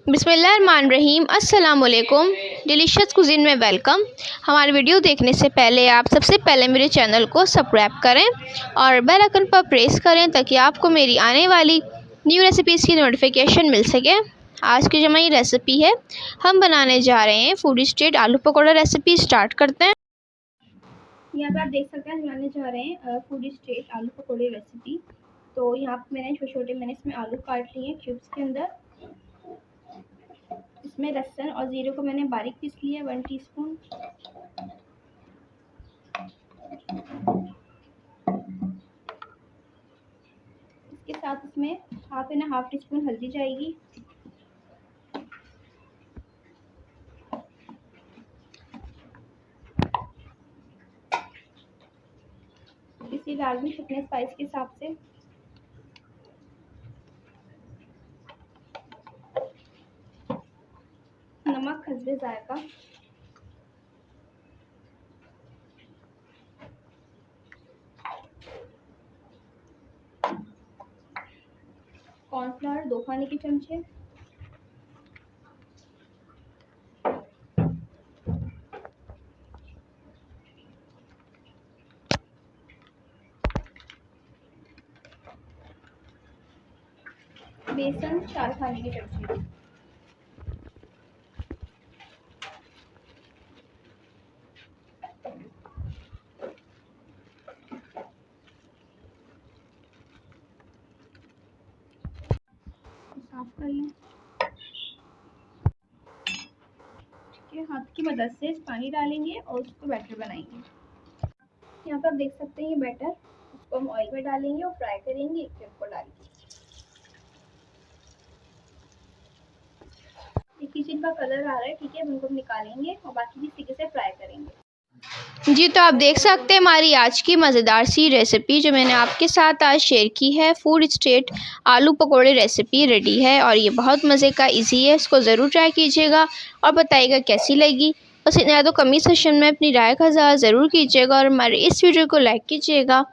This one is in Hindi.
बिस्मिल्लाहिर्रहमानिर्रहीम। अस्सलाम वालेकुम। डिलीशियस कुज़ीन में वेलकम। हमारी वीडियो देखने से पहले आप सबसे पहले मेरे चैनल को सब्सक्राइब करें और बेल आइकन पर प्रेस करें ताकि आपको मेरी आने वाली न्यू रेसिपीज़ की नोटिफिकेशन मिल सके। आज की जो हमारी रेसिपी है, हम बनाने जा रहे हैं फूड स्ट्रीट आलू पकौड़ा रेसिपी। स्टार्ट करते हैं। यहाँ पर आप देख सकते हैं बनाने जा रहे हैं फूड स्ट्रीट आलू पकौड़े रेसिपी। तो यहाँ पर मैंने छोटे छोटे इसमें आलू काट लिए हैं क्यूब्स के अंदर। इसमें लहसुन और ज़ीरे को मैंने बारीक पीस लिया 1 टीस्पून। इसके साथ इसमें हाफ टीस्पून हल्दी जाएगी। इसी डाल दूँ अपने स्पाइस के हिसाब से। नमक हस्बे जायका। कॉर्नफ्लावर 2 खाने के चमचे। बेसन 4 खाने के चमचे। साफ कर लें। ठीक है, हाथ की मदद से इस पानी डालेंगे और उसको बैटर बनाएंगे। यहाँ पर आप देख सकते हैं ये बैटर, उसको हम ऑयल में डालेंगे और फ्राई करेंगे। एक को डालेंगे। किचन का कलर आ रहा है, ठीक है, अब उनको निकालेंगे और बाकी भी तरीके से फ्राई करेंगे। जी, तो आप देख सकते हैं हमारी आज की मज़ेदार सी रेसिपी जो मैंने आपके साथ आज शेयर की है, फूड स्ट्रीट आलू पकोड़े रेसिपी रेडी है और ये बहुत मज़े का इजी है। इसको ज़रूर ट्राई कीजिएगा और बताइएगा कैसी लगी। बस इतना तो कमेंट सेक्शन में अपनी राय का इज़हार ज़रूर कीजिएगा और हमारे इस वीडियो को लाइक कीजिएगा।